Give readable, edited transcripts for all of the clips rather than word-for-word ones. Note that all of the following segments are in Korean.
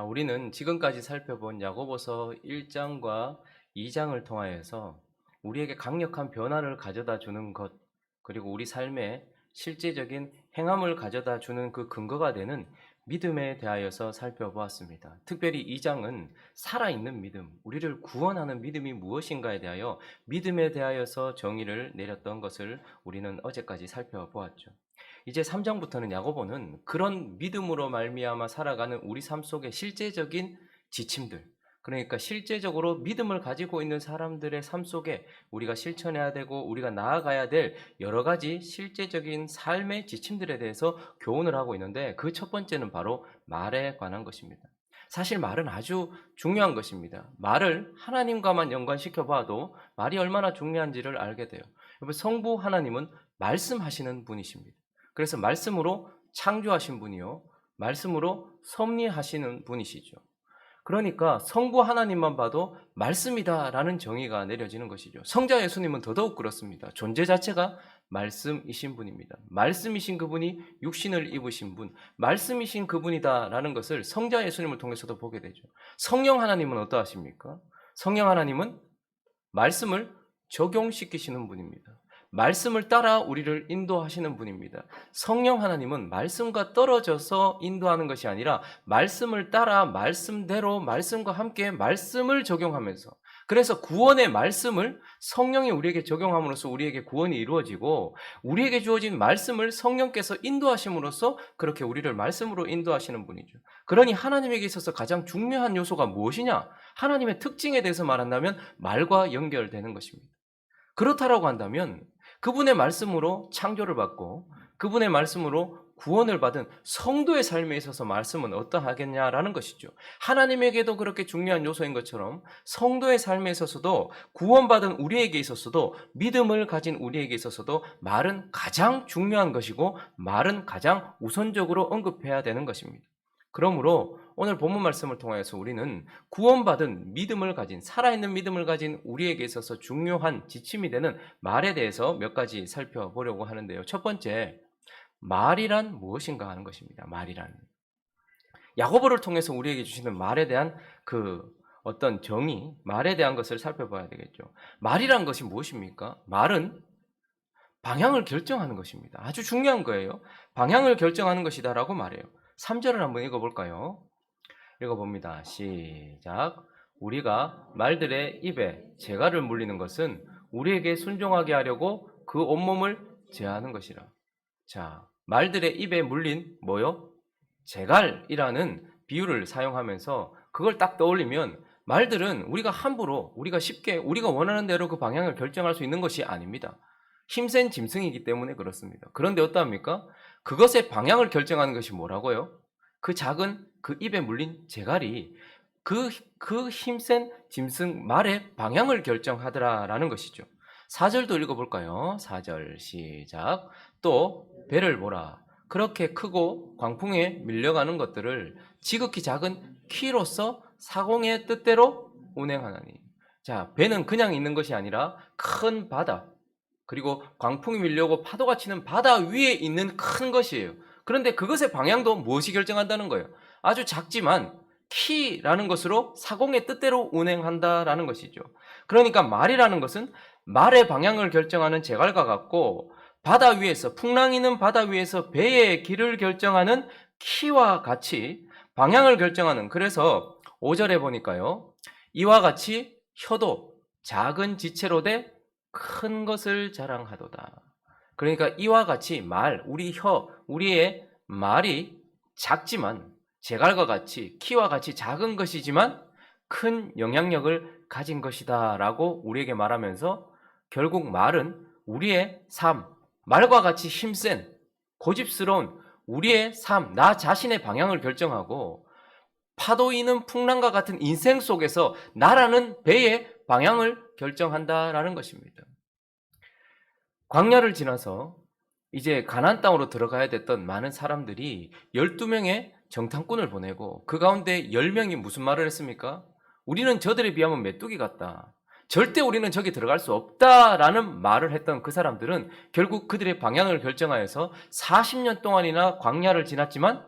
우리는 지금까지 살펴본 야고보서 1장과 2장을 통하여서 우리에게 강력한 변화를 가져다 주는 것, 그리고 우리 삶에 실제적인 행함을 가져다 주는 그 근거가 되는 믿음에 대하여서 살펴보았습니다. 특별히 2장은 살아있는 믿음, 우리를 구원하는 믿음이 무엇인가에 대하여 믿음에 대하여서 정의를 내렸던 것을 우리는 어제까지 살펴보았죠. 이제 3장부터는 야고보는 그런 믿음으로 말미암아 살아가는 우리 삶 속의 실제적인 지침들, 그러니까 실제적으로 믿음을 가지고 있는 사람들의 삶 속에 우리가 실천해야 되고 우리가 나아가야 될 여러 가지 실제적인 삶의 지침들에 대해서 교훈을 하고 있는데, 그 첫 번째는 바로 말에 관한 것입니다. 사실 말은 아주 중요한 것입니다. 말을 하나님과만 연관시켜 봐도 말이 얼마나 중요한지를 알게 돼요. 여러분, 성부 하나님은 말씀하시는 분이십니다. 그래서 말씀으로 창조하신 분이요, 말씀으로 섭리하시는 분이시죠. 그러니까 성부 하나님만 봐도 말씀이다라는 정의가 내려지는 것이죠. 성자 예수님은 더더욱 그렇습니다. 존재 자체가 말씀이신 분입니다. 말씀이신 그분이 육신을 입으신 분, 말씀이신 그분이다라는 것을 성자 예수님을 통해서도 보게 되죠. 성령 하나님은 어떠하십니까? 성령 하나님은 말씀을 적용시키시는 분입니다. 말씀을 따라 우리를 인도하시는 분입니다. 성령 하나님은 말씀과 떨어져서 인도하는 것이 아니라 말씀을 따라 말씀대로 말씀과 함께 말씀을 적용하면서, 그래서 구원의 말씀을 성령이 우리에게 적용함으로써 우리에게 구원이 이루어지고, 우리에게 주어진 말씀을 성령께서 인도하심으로써 그렇게 우리를 말씀으로 인도하시는 분이죠. 그러니 하나님에게 있어서 가장 중요한 요소가 무엇이냐? 하나님의 특징에 대해서 말한다면 말과 연결되는 것입니다. 그렇다라고 한다면 그분의 말씀으로 창조를 받고 그분의 말씀으로 구원을 받은 성도의 삶에 있어서 말씀은 어떠하겠냐라는 것이죠. 하나님에게도 그렇게 중요한 요소인 것처럼 성도의 삶에 있어서도, 구원받은 우리에게 있어서도, 믿음을 가진 우리에게 있어서도 말은 가장 중요한 것이고 말은 가장 우선적으로 언급해야 되는 것입니다. 그러므로 오늘 본문 말씀을 통해서 우리는 구원받은 믿음을 가진, 살아있는 믿음을 가진 우리에게 있어서 중요한 지침이 되는 말에 대해서 몇 가지 살펴보려고 하는데요. 첫 번째, 말이란 무엇인가 하는 것입니다. 말이란. 야고보를 통해서 우리에게 주시는 말에 대한 그 어떤 정의, 말에 대한 것을 살펴봐야 되겠죠. 말이란 것이 무엇입니까? 말은 방향을 결정하는 것입니다. 아주 중요한 거예요. 방향을 결정하는 것이다라고 말해요. 3절을 한번 읽어볼까요? 읽어봅니다. 시작. 우리가 말들의 입에 재갈을 물리는 것은 우리에게 순종하게 하려고 그 온몸을 제하는 것이라. 자, 말들의 입에 물린 뭐요? 재갈이라는 비유를 사용하면서 그걸 딱 떠올리면 말들은 우리가 함부로, 우리가 쉽게, 우리가 원하는 대로 그 방향을 결정할 수 있는 것이 아닙니다. 힘센 짐승이기 때문에 그렇습니다. 그런데 어떠합니까? 그것의 방향을 결정하는 것이 뭐라고요? 그 작은 그 입에 물린 재갈이 그 힘센 짐승 말의 방향을 결정하더라라는 것이죠. 4절도 읽어볼까요? 4절 시작. 또 배를 보라. 그렇게 크고 광풍에 밀려가는 것들을 지극히 작은 키로서 사공의 뜻대로 운행하나니. 자, 배는 그냥 있는 것이 아니라 큰 바다, 그리고 광풍이 밀려오고 파도가 치는 바다 위에 있는 큰 것이에요. 그런데 그것의 방향도 무엇이 결정한다는 거예요? 아주 작지만 키라는 것으로 사공의 뜻대로 운행한다라는 것이죠. 그러니까 말이라는 것은 말의 방향을 결정하는 제갈과 같고, 바다 위에서, 풍랑이는 바다 위에서 배의 길을 결정하는 키와 같이 방향을 결정하는, 그래서 5절에 보니까요, 이와 같이 혀도 작은 지체로 돼 큰 것을 자랑하도다. 그러니까 이와 같이 말, 우리 혀, 우리의 말이 작지만, 제갈과 같이, 키와 같이 작은 것이지만 큰 영향력을 가진 것이다 라고 우리에게 말하면서, 결국 말은 우리의 삶, 말과 같이 힘센, 고집스러운 우리의 삶, 나 자신의 방향을 결정하고, 파도 이는 풍랑과 같은 인생 속에서 나라는 배의 방향을 결정한다라는 것입니다. 광야를 지나서 이제 가나안 땅으로 들어가야 됐던 많은 사람들이 12명의 정탐꾼을 보내고, 그 가운데 10명이 무슨 말을 했습니까? 우리는 저들에 비하면 메뚜기 같다. 절대 우리는 저기 들어갈 수 없다라는 말을 했던 그 사람들은 결국 그들의 방향을 결정하여서 40년 동안이나 광야를 지났지만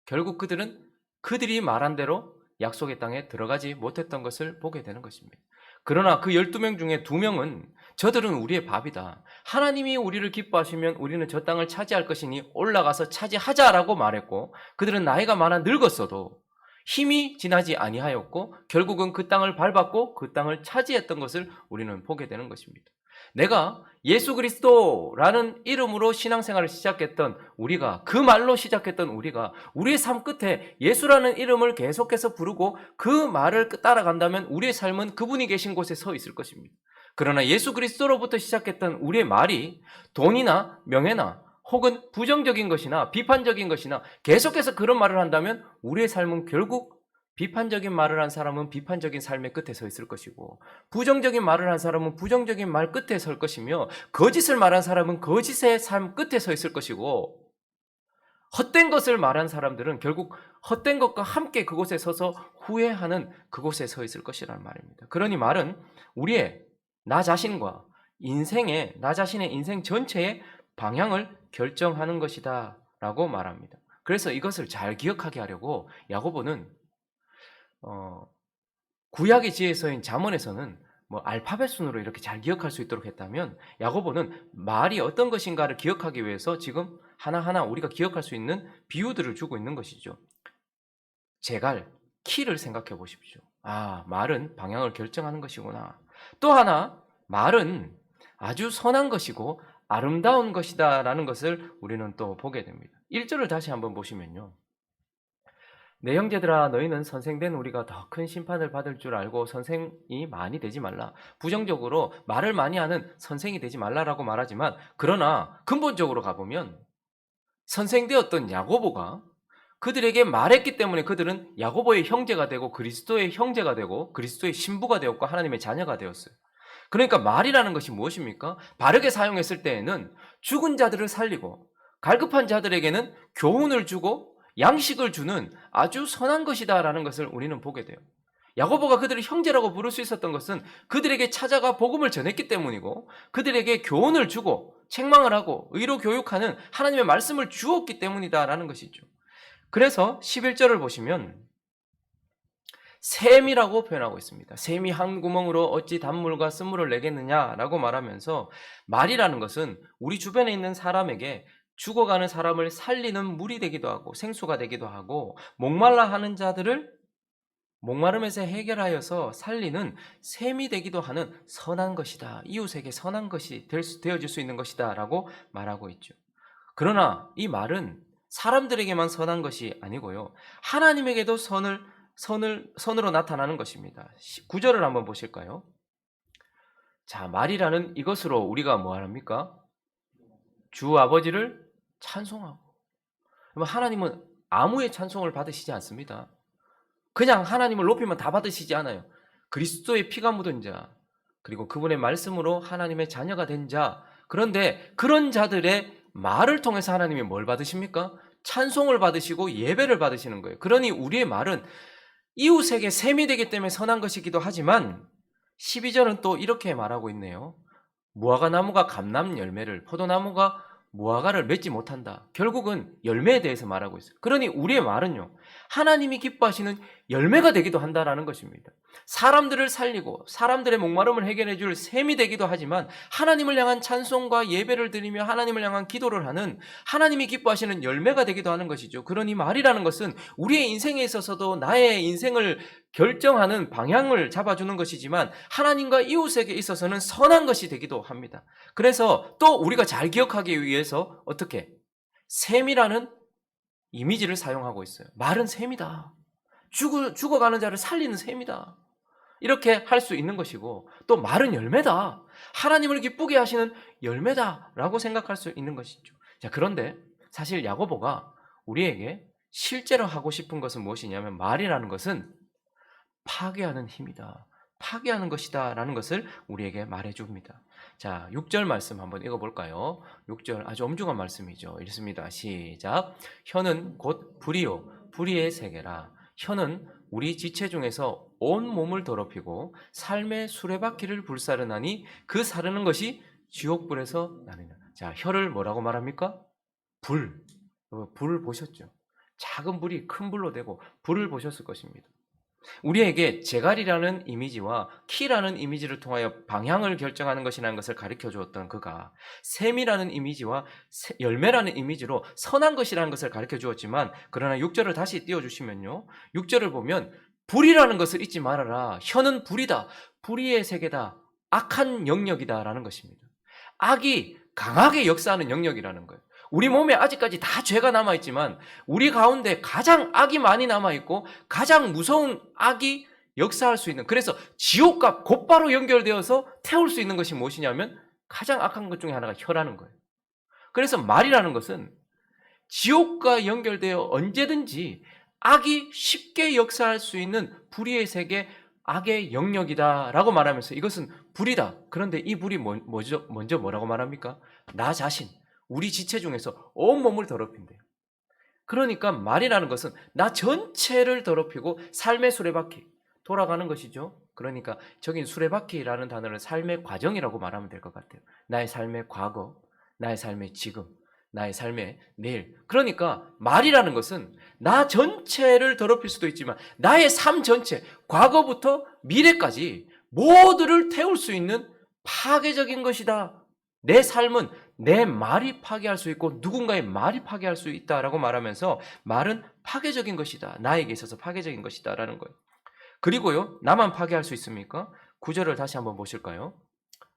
결국 그들은 그들이 말한 대로 약속의 땅에 들어가지 못했던 것을 보게 되는 것입니다. 그러나 그 12명 중에 2명은 저들은 우리의 밥이다. 하나님이 우리를 기뻐하시면 우리는 저 땅을 차지할 것이니 올라가서 차지하자라고 말했고, 그들은 나이가 많아 늙었어도 힘이 지나지 아니하였고 결국은 그 땅을 밟았고 그 땅을 차지했던 것을 우리는 보게 되는 것입니다. 내가 예수 그리스도라는 이름으로 신앙생활을 시작했던 우리가, 그 말로 시작했던 우리가 우리의 삶 끝에 예수라는 이름을 계속해서 부르고 그 말을 따라간다면 우리의 삶은 그분이 계신 곳에 서 있을 것입니다. 그러나 예수 그리스도로부터 시작했던 우리의 말이 돈이나 명예나 혹은 부정적인 것이나 비판적인 것이나 계속해서 그런 말을 한다면 우리의 삶은 결국 비판적인 말을 한 사람은 비판적인 삶의 끝에 서 있을 것이고, 부정적인 말을 한 사람은 부정적인 말 끝에 설 것이며, 거짓을 말한 사람은 거짓의 삶 끝에 서 있을 것이고, 헛된 것을 말한 사람들은 결국 헛된 것과 함께 그곳에 서서 후회하는 그곳에 서 있을 것이라는 말입니다. 그러니 말은 우리의 나 자신과 나 자신의 인생 전체의 방향을 결정하는 것이다 라고 말합니다. 그래서 이것을 잘 기억하게 하려고 야고보는 구약의 지혜서인 잠언에서는 뭐 알파벳 순으로 이렇게 잘 기억할 수 있도록 했다면, 야고보는 말이 어떤 것인가를 기억하기 위해서 지금 하나하나 우리가 기억할 수 있는 비유들을 주고 있는 것이죠. 제갈, 키를 생각해 보십시오. 아, 말은 방향을 결정하는 것이구나. 또 하나, 말은 아주 선한 것이고 아름다운 것이다 라는 것을 우리는 또 보게 됩니다. 1절을 다시 한번 보시면요, 내 형제들아 너희는 선생된 우리가 더 큰 심판을 받을 줄 알고 선생이 많이 되지 말라. 부정적으로 말을 많이 하는 선생이 되지 말라라고 말하지만, 그러나 근본적으로 가보면 선생되었던 야고보가 그들에게 말했기 때문에 그들은 야고보의 형제가 되고 그리스도의 형제가 되고 그리스도의 신부가 되었고 하나님의 자녀가 되었어요. 그러니까 말이라는 것이 무엇입니까? 바르게 사용했을 때에는 죽은 자들을 살리고 갈급한 자들에게는 교훈을 주고 양식을 주는 아주 선한 것이다라는 것을 우리는 보게 돼요. 야고보가 그들을 형제라고 부를 수 있었던 것은 그들에게 찾아가 복음을 전했기 때문이고, 그들에게 교훈을 주고 책망을 하고 의로 교육하는 하나님의 말씀을 주었기 때문이다라는 것이죠. 그래서 11절을 보시면 샘이라고 표현하고 있습니다. 샘이 한 구멍으로 어찌 단물과 쓴물을 내겠느냐라고 말하면서, 말이라는 것은 우리 주변에 있는 사람에게 죽어가는 사람을 살리는 물이 되기도 하고 생수가 되기도 하고, 목말라 하는 자들을 목마름에서 해결하여서 살리는 샘이 되기도 하는 선한 것이다. 이웃에게 선한 것이 되어질 수 있는 것이다 라고 말하고 있죠. 그러나 이 말은 사람들에게만 선한 것이 아니고요, 하나님에게도 선으로 나타나는 것입니다. 9절을 한번 보실까요? 자, 말이라는 이것으로 우리가 뭐 합니까? 주 아버지를 찬송하고. 하나님은 아무의 찬송을 받으시지 않습니다. 그냥 하나님을 높이면 다 받으시지 않아요. 그리스도의 피가 묻은 자, 그리고 그분의 말씀으로 하나님의 자녀가 된 자, 그런데 그런 자들의 말을 통해서 하나님이 뭘 받으십니까? 찬송을 받으시고 예배를 받으시는 거예요. 그러니 우리의 말은 이웃에게 셈이 되기 때문에 선한 것이기도 하지만, 12절은 또 이렇게 말하고 있네요. 무화과 나무가 감람 열매를, 포도나무가 무화과를 맺지 못한다. 결국은 열매에 대해서 말하고 있어요. 그러니 우리의 말은요, 하나님이 기뻐하시는 열매가 되기도 한다라는 것입니다. 사람들을 살리고 사람들의 목마름을 해결해 줄 셈이 되기도 하지만, 하나님을 향한 찬송과 예배를 드리며 하나님을 향한 기도를 하는 하나님이 기뻐하시는 열매가 되기도 하는 것이죠. 그러니 말이라는 것은 우리의 인생에 있어서도 나의 인생을 결정하는 방향을 잡아주는 것이지만, 하나님과 이웃에게 있어서는 선한 것이 되기도 합니다. 그래서 또 우리가 잘 기억하기 위해서 어떻게? 셈이라는 이미지를 사용하고 있어요. 말은 셈이다. 죽어가는 자를 살리는 셈이다. 이렇게 할 수 있는 것이고, 또 말은 열매다. 하나님을 기쁘게 하시는 열매다라고 생각할 수 있는 것이죠. 자, 그런데 사실 야고보가 우리에게 실제로 하고 싶은 것은 무엇이냐면, 말이라는 것은 파괴하는 힘이다. 파괴하는 것이다 라는 것을 우리에게 말해줍니다. 자, 6절 말씀 한번 읽어볼까요? 6절 아주 엄중한 말씀이죠. 읽습니다. 시작. 혀는 곧 불이요 불의의 세계라. 혀는 우리 지체 중에서 온 몸을 더럽히고 삶의 수레바퀴를 불사르나니 그 사르는 것이 지옥불에서 나느냐. 자, 혀를 뭐라고 말합니까? 불 보셨죠? 작은 불이 큰 불로 되고 불을 보셨을 것입니다. 우리에게 제갈이라는 이미지와 키라는 이미지를 통하여 방향을 결정하는 것이라는 것을 가르쳐 주었던 그가 샘이라는 이미지와 열매라는 이미지로 선한 것이라는 것을 가르쳐 주었지만, 그러나 6절을 다시 띄워주시면요, 6절을 보면 불이라는 것을 잊지 말아라. 혀는 불이다. 불의의 세계다. 악한 영역이다 라는 것입니다. 악이 강하게 역사하는 영역이라는 거예요. 우리 몸에 아직까지 다 죄가 남아있지만 우리 가운데 가장 악이 많이 남아있고 가장 무서운 악이 역사할 수 있는, 그래서 지옥과 곧바로 연결되어서 태울 수 있는 것이 무엇이냐면 가장 악한 것 중에 하나가 혀라는 거예요. 그래서 말이라는 것은 지옥과 연결되어 언제든지 악이 쉽게 역사할 수 있는 불의의 세계, 악의 영역이다 라고 말하면서 이것은 불이다. 그런데 이 불이 먼저 뭐라고 말합니까? 나 자신, 우리 지체 중에서 온몸을 더럽힌대요. 그러니까 말이라는 것은 나 전체를 더럽히고 삶의 수레바퀴 돌아가는 것이죠. 그러니까 저긴 수레바퀴라는 단어를 삶의 과정이라고 말하면 될 것 같아요. 나의 삶의 과거, 나의 삶의 지금, 나의 삶의 내일. 그러니까 말이라는 것은 나 전체를 더럽힐 수도 있지만 나의 삶 전체, 과거부터 미래까지 모두를 태울 수 있는 파괴적인 것이다. 내 삶은 내 말이 파괴할 수 있고 누군가의 말이 파괴할 수 있다라고 말하면서 말은 파괴적인 것이다. 나에게 있어서 파괴적인 것이다 라는 거예요. 그리고요, 나만 파괴할 수 있습니까? 9절을 다시 한번 보실까요?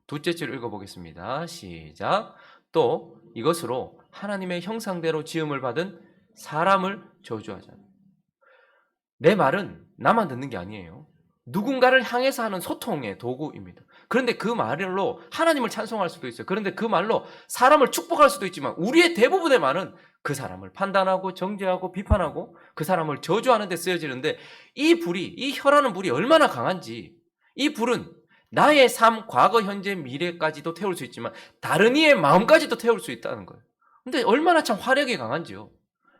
둘째 줄 읽어보겠습니다. 시작. 또 이것으로 하나님의 형상대로 지음을 받은 사람을 저주하자. 내 말은 나만 듣는 게 아니에요. 누군가를 향해서 하는 소통의 도구입니다. 그런데 그 말로 하나님을 찬송할 수도 있어요. 그런데 그 말로 사람을 축복할 수도 있지만 우리의 대부분의 말은 그 사람을 판단하고 정죄하고 비판하고 그 사람을 저주하는 데 쓰여지는데, 이 불이, 이 혀라는 불이 얼마나 강한지, 이 불은 나의 삶, 과거, 현재, 미래까지도 태울 수 있지만 다른 이의 마음까지도 태울 수 있다는 거예요. 근데 얼마나 참 화력이 강한지요.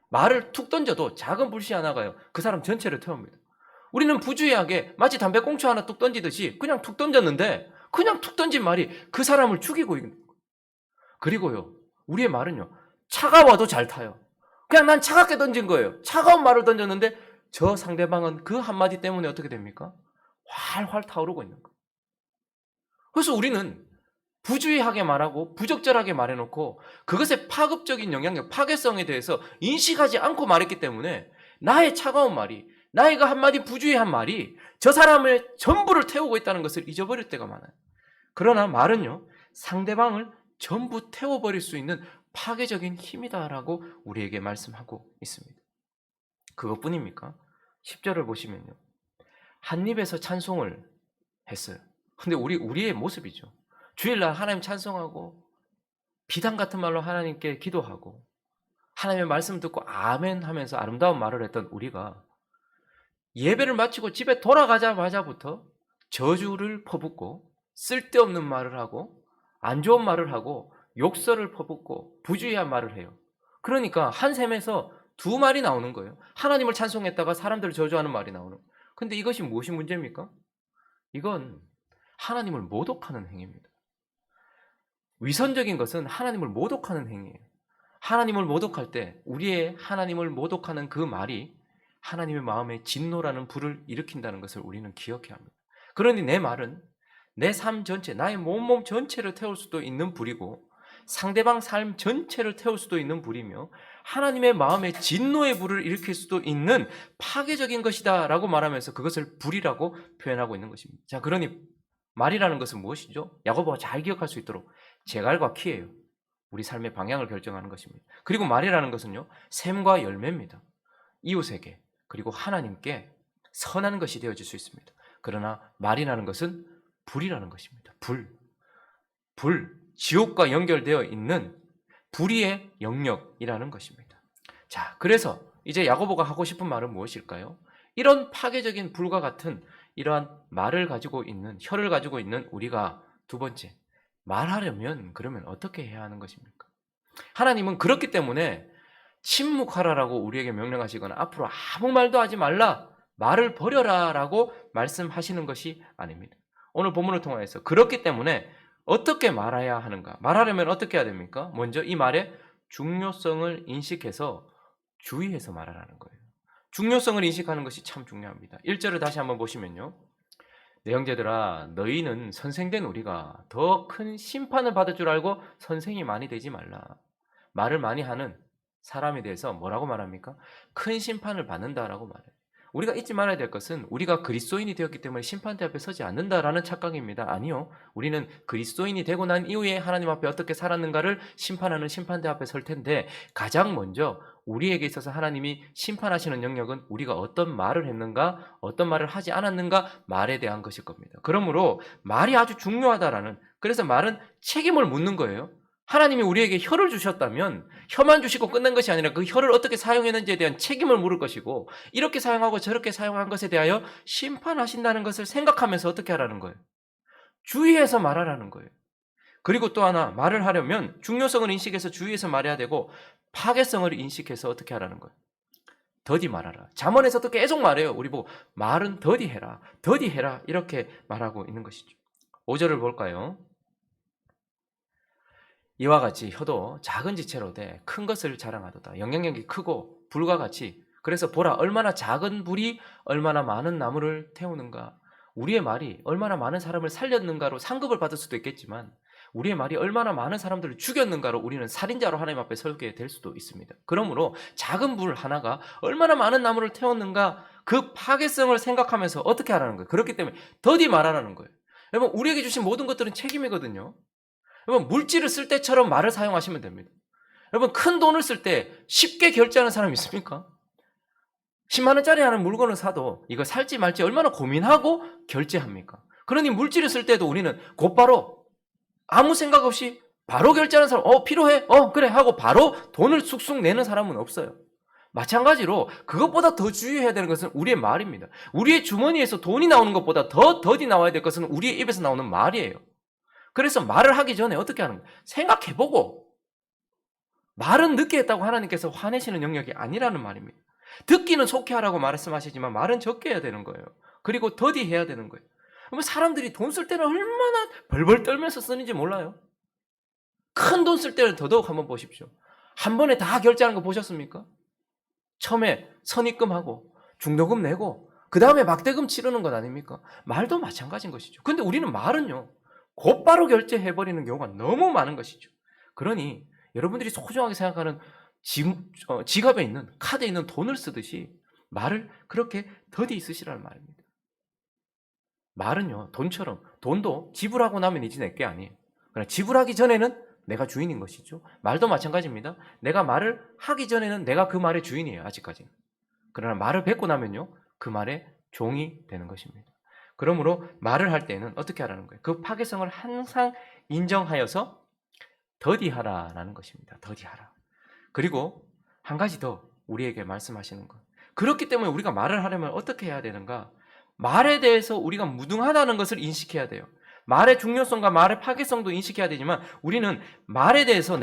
말을 툭 던져도 작은 불씨 하나가요, 그 사람 전체를 태웁니다. 우리는 부주의하게 마치 담배꽁초 하나 뚝 던지듯이 그냥 툭 던졌는데 그냥 툭 던진 말이 그 사람을 죽이고 있는 거예요. 그리고요, 우리의 말은요, 차가워도 잘 타요. 그냥 난 차갑게 던진 거예요. 차가운 말을 던졌는데 저 상대방은 그 한마디 때문에 어떻게 됩니까? 활활 타오르고 있는 거예요. 그래서 우리는 부주의하게 말하고 부적절하게 말해놓고 그것의 파급적인 영향력, 파괴성에 대해서 인식하지 않고 말했기 때문에 나의 차가운 말이, 나의 그 한마디 부주의한 말이 저 사람의 전부를 태우고 있다는 것을 잊어버릴 때가 많아요. 그러나 말은요, 상대방을 전부 태워버릴 수 있는 파괴적인 힘이다라고 우리에게 말씀하고 있습니다. 그것뿐입니까? 10절을 보시면요, 한 입에서 찬송을 했어요. 근데 우리의 모습이죠. 주일날 하나님 찬송하고 비단 같은 말로 하나님께 기도하고 하나님의 말씀 듣고 아멘 하면서 아름다운 말을 했던 우리가 예배를 마치고 집에 돌아가자마자부터 저주를 퍼붓고 쓸데없는 말을 하고 안 좋은 말을 하고 욕설을 퍼붓고 부주의한 말을 해요. 그러니까 한 셈에서 두 말이 나오는 거예요. 하나님을 찬송했다가 사람들을 저주하는 말이 나오는 거예요. 근데 이것이 무엇이 문제입니까? 이건 하나님을 모독하는 행위입니다. 위선적인 것은 하나님을 모독하는 행위예요. 하나님을 모독할 때 우리의 하나님을 모독하는 그 말이 하나님의 마음에 진노라는 불을 일으킨다는 것을 우리는 기억해야 합니다. 그러니 내 말은 내 삶 전체, 나의 몸 전체를 태울 수도 있는 불이고 상대방 삶 전체를 태울 수도 있는 불이며 하나님의 마음에 진노의 불을 일으킬 수도 있는 파괴적인 것이다 라고 말하면서 그것을 불이라고 표현하고 있는 것입니다. 자, 그러니 말이라는 것은 무엇이죠? 야고보가 잘 기억할 수 있도록 제갈과 키예요. 우리 삶의 방향을 결정하는 것입니다. 그리고 말이라는 것은요, 샘과 열매입니다. 이웃에게 그리고 하나님께 선한 것이 되어질 수 있습니다. 그러나 말이라는 것은 불이라는 것입니다. 불, 지옥과 연결되어 있는 불의의 영역이라는 것입니다. 자, 그래서 이제 야고보가 하고 싶은 말은 무엇일까요? 이런 파괴적인 불과 같은 이러한 말을 가지고 있는, 혀를 가지고 있는 우리가 두 번째, 말하려면 그러면 어떻게 해야 하는 것입니까? 하나님은 그렇기 때문에 침묵하라라고 우리에게 명령하시거나 앞으로 아무 말도 하지 말라, 말을 버려라 라고 말씀하시는 것이 아닙니다. 오늘 본문을 통해서 그렇기 때문에 어떻게 말해야 하는가? 말하려면 어떻게 해야 됩니까? 먼저 이 말의 중요성을 인식해서 주의해서 말하라는 거예요. 중요성을 인식하는 것이 참 중요합니다. 1절을 다시 한번 보시면요. 내 형제들아 너희는 선생된 우리가 더 큰 심판을 받을 줄 알고 선생이 많이 되지 말라. 말을 많이 하는 사람에 대해서 뭐라고 말합니까? 큰 심판을 받는다라고 말해요. 우리가 잊지 말아야 될 것은 우리가 그리스도인이 되었기 때문에 심판대 앞에 서지 않는다라는 착각입니다. 아니요. 우리는 그리스도인이 되고 난 이후에 하나님 앞에 어떻게 살았는가를 심판하는 심판대 앞에 설 텐데 가장 먼저 우리에게 있어서 하나님이 심판하시는 영역은 우리가 어떤 말을 했는가, 어떤 말을 하지 않았는가 말에 대한 것일 겁니다. 그러므로 말이 아주 중요하다라는, 그래서 말은 책임을 묻는 거예요. 하나님이 우리에게 혀를 주셨다면 혀만 주시고 끝낸 것이 아니라 그 혀를 어떻게 사용했는지에 대한 책임을 물을 것이고, 이렇게 사용하고 저렇게 사용한 것에 대하여 심판하신다는 것을 생각하면서 어떻게 하라는 거예요? 주의해서 말하라는 거예요. 그리고 또 하나, 말을 하려면 중요성을 인식해서 주의해서 말해야 되고 파괴성을 인식해서 어떻게 하라는 거예요? 더디 말하라. 잠언에서도 계속 말해요. 우리 보고 말은 더디해라, 더디해라 이렇게 말하고 있는 것이죠. 5절을 볼까요? 이와 같이 혀도 작은 지체로 돼 큰 것을 자랑하도다. 영향력이 크고 불과 같이. 그래서 보라, 얼마나 작은 불이 얼마나 많은 나무를 태우는가. 우리의 말이 얼마나 많은 사람을 살렸는가로 상급을 받을 수도 있겠지만 우리의 말이 얼마나 많은 사람들을 죽였는가로 우리는 살인자로 하나님 앞에 서게 될 수도 있습니다. 그러므로 작은 불 하나가 얼마나 많은 나무를 태웠는가, 그 파괴성을 생각하면서 어떻게 하라는 거예요. 그렇기 때문에 더디 말하라는 거예요. 여러분, 우리에게 주신 모든 것들은 책임이거든요. 여러분, 물질을 쓸 때처럼 말을 사용하시면 됩니다. 여러분, 큰 돈을 쓸 때 쉽게 결제하는 사람이 있습니까? 10만 원짜리 하는 물건을 사도 이거 살지 말지 얼마나 고민하고 결제합니까? 그러니 물질을 쓸 때도 우리는 곧바로 아무 생각 없이 바로 결제하는 사람, 필요해? 그래 하고 바로 돈을 쑥쑥 내는 사람은 없어요. 마찬가지로 그것보다 더 주의해야 되는 것은 우리의 말입니다. 우리의 주머니에서 돈이 나오는 것보다 더 더디 나와야 될 것은 우리의 입에서 나오는 말이에요. 그래서 말을 하기 전에 어떻게 하는 거예요? 생각해보고. 말은 늦게 했다고 하나님께서 화내시는 영역이 아니라는 말입니다. 듣기는 속히 하라고 말씀하시지만 말은 적게 해야 되는 거예요. 그리고 더디 해야 되는 거예요. 그러면 사람들이 돈 쓸 때는 얼마나 벌벌 떨면서 쓰는지 몰라요. 큰 돈 쓸 때는 더더욱 한번 보십시오. 한 번에 다 결제하는 거 보셨습니까? 처음에 선입금하고 중도금 내고 그 다음에 막대금 치르는 것 아닙니까? 말도 마찬가지인 것이죠. 근데 우리는 말은요, 곧바로 결제해버리는 경우가 너무 많은 것이죠. 그러니 여러분들이 소중하게 생각하는 지갑에 있는, 카드에 있는 돈을 쓰듯이 말을 그렇게 더디 쓰시라는 말입니다. 말은요, 돈처럼, 돈도 지불하고 나면 이제 내게 아니에요. 그러나 지불하기 전에는 내가 주인인 것이죠. 말도 마찬가지입니다. 내가 말을 하기 전에는 내가 그 말의 주인이에요. 아직까지는. 그러나 말을 뱉고 나면요, 그 말의 종이 되는 것입니다. 그러므로 말을 할 때는 어떻게 하라는 거예요? 그 파괴성을 항상 인정하여서 더디하라라는 것입니다. 더디하라. 그리고 한 가지 더 우리에게 말씀하시는 것. 그렇기 때문에 우리가 말을 하려면 어떻게 해야 되는가? 말에 대해서 우리가 무능하다는 것을 인식해야 돼요. 말의 중요성과 말의 파괴성도 인식해야 되지만 우리는 말에 대해서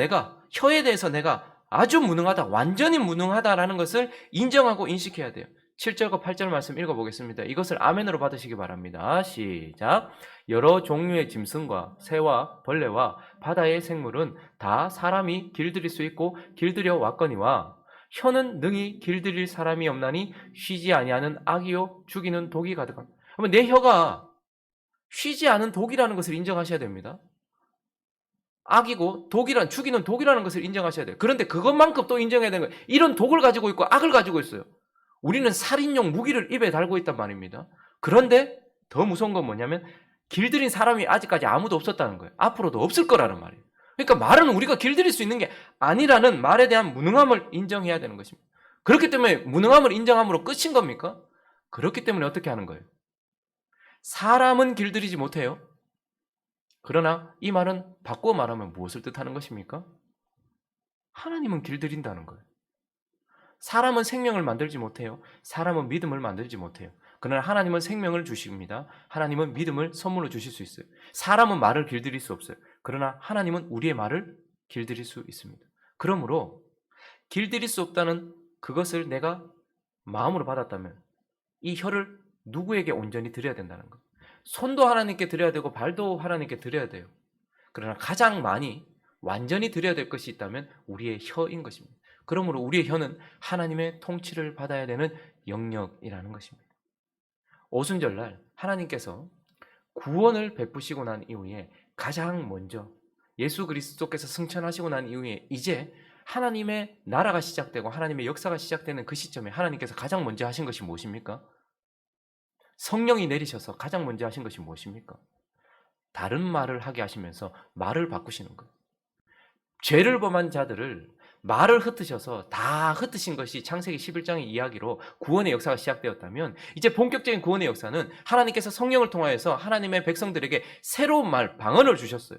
혀에 대해서 내가 아주 무능하다, 완전히 무능하다라는 것을 인정하고 인식해야 돼요. 7절과 8절 말씀 읽어보겠습니다. 이것을 아멘으로 받으시기 바랍니다. 시작. 여러 종류의 짐승과 새와 벌레와 바다의 생물은 다 사람이 길들일 수 있고 길들여 왔거니와 혀는 능히 길들일 사람이 없나니 쉬지 아니하는 악이요 죽이는 독이 가득한. 그러면 내 혀가 쉬지 않은 독이라는 것을 인정하셔야 됩니다. 악이고 죽이는 독이라는 것을 인정하셔야 돼요. 그런데 그것만큼 또 인정해야 되는 거예요. 이런 독을 가지고 있고 악을 가지고 있어요. 우리는 살인용 무기를 입에 달고 있단 말입니다. 그런데 더 무서운 건 뭐냐면 길들인 사람이 아직까지 아무도 없었다는 거예요. 앞으로도 없을 거라는 말이에요. 그러니까 말은 우리가 길들일 수 있는 게 아니라는 말에 대한 무능함을 인정해야 되는 것입니다. 그렇기 때문에 무능함을 인정함으로 끝인 겁니까? 그렇기 때문에 어떻게 하는 거예요? 사람은 길들이지 못해요. 그러나 이 말은 바꾸어 말하면 무엇을 뜻하는 것입니까? 하나님은 길들인다는 거예요. 사람은 생명을 만들지 못해요. 사람은 믿음을 만들지 못해요. 그러나 하나님은 생명을 주십니다. 하나님은 믿음을 선물로 주실 수 있어요. 사람은 말을 길들일 수 없어요. 그러나 하나님은 우리의 말을 길들일 수 있습니다. 그러므로 길들일 수 없다는 그것을 내가 마음으로 받았다면 이 혀를 누구에게 온전히 드려야 된다는 것. 손도 하나님께 드려야 되고 발도 하나님께 드려야 돼요. 그러나 가장 많이 완전히 드려야 될 것이 있다면 우리의 혀인 것입니다. 그러므로 우리의 혀는 하나님의 통치를 받아야 되는 영역이라는 것입니다. 오순절날 하나님께서 구원을 베푸시고 난 이후에 가장 먼저 예수 그리스도께서 승천하시고 난 이후에 이제 하나님의 나라가 시작되고 하나님의 역사가 시작되는 그 시점에 하나님께서 가장 먼저 하신 것이 무엇입니까? 성령이 내리셔서 가장 먼저 하신 것이 무엇입니까? 다른 말을 하게 하시면서 말을 바꾸시는 거예요. 죄를 범한 자들을 말을 흩으셔서 다 흩으신 것이 창세기 11장의 이야기로 구원의 역사가 시작되었다면 이제 본격적인 구원의 역사는 하나님께서 성령을 통하여서 하나님의 백성들에게 새로운 말, 방언을 주셨어요.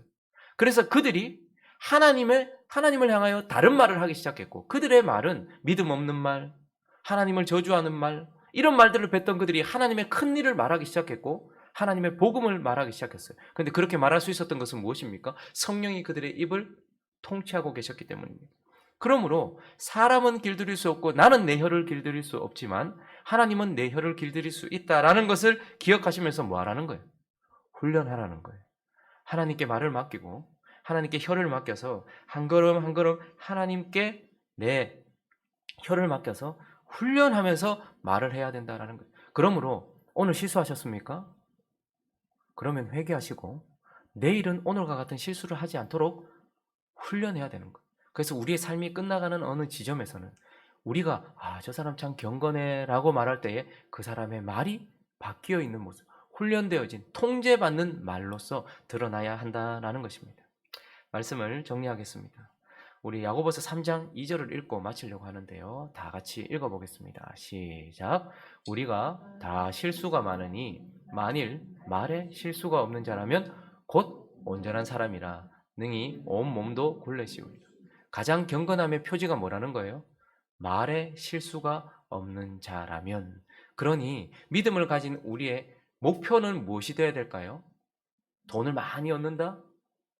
그래서 그들이 하나님을 향하여 다른 말을 하기 시작했고 그들의 말은 믿음 없는 말, 하나님을 저주하는 말, 이런 말들을 뱉던 그들이 하나님의 큰 일을 말하기 시작했고 하나님의 복음을 말하기 시작했어요. 그런데 그렇게 말할 수 있었던 것은 무엇입니까? 성령이 그들의 입을 통치하고 계셨기 때문입니다. 그러므로 사람은 길들일 수 없고 나는 내 혀를 길들일 수 없지만 하나님은 내 혀를 길들일 수 있다라는 것을 기억하시면서 뭐 하라는 거예요? 훈련하라는 거예요. 하나님께 말을 맡기고 하나님께 혀를 맡겨서 한 걸음 한 걸음 하나님께 내 혀를 맡겨서 훈련하면서 말을 해야 된다라는 거예요. 그러므로 오늘 실수하셨습니까? 그러면 회개하시고 내일은 오늘과 같은 실수를 하지 않도록 훈련해야 되는 거예요. 그래서 우리의 삶이 끝나가는 어느 지점에서는 우리가 저 사람 참 경건해라고 말할 때에 그 사람의 말이 바뀌어 있는 모습, 훈련되어진 통제받는 말로서 드러나야 한다라는 것입니다. 말씀을 정리하겠습니다. 우리 야고보서 3장 2절을 읽고 마치려고 하는데요. 다 같이 읽어보겠습니다. 시작. 우리가 다 실수가 많으니 만일 말에 실수가 없는 자라면 곧 온전한 사람이라 능히 온 몸도 굴레시우리라. 가장 경건함의 표지가 뭐라는 거예요? 말에 실수가 없는 자라면. 그러니 믿음을 가진 우리의 목표는 무엇이 되어야 될까요? 돈을 많이 얻는다?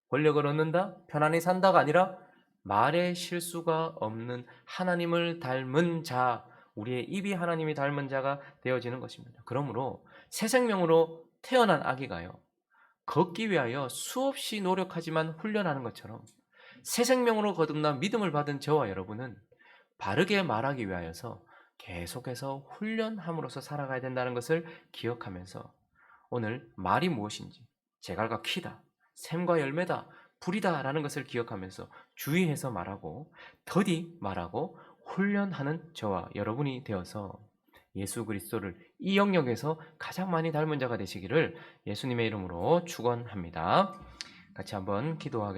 권력을 얻는다? 편안히 산다가 아니라 말에 실수가 없는 하나님을 닮은 자, 우리의 입이 하나님이 닮은 자가 되어지는 것입니다. 그러므로 새 생명으로 태어난 아기가요, 걷기 위하여 수없이 노력하지만 훈련하는 것처럼 새 생명으로 거듭난 믿음을 받은 저와 여러분은 바르게 말하기 위하여서 계속해서 훈련함으로써 살아가야 된다는 것을 기억하면서 오늘 말이 무엇인지, 제갈과 키다, 샘과 열매다, 불이다 라는 것을 기억하면서 주의해서 말하고 더디 말하고 훈련하는 저와 여러분이 되어서 예수 그리스도를 이 영역에서 가장 많이 닮은 자가 되시기를 예수님의 이름으로 축원합니다. 같이 한번 기도하겠습니다.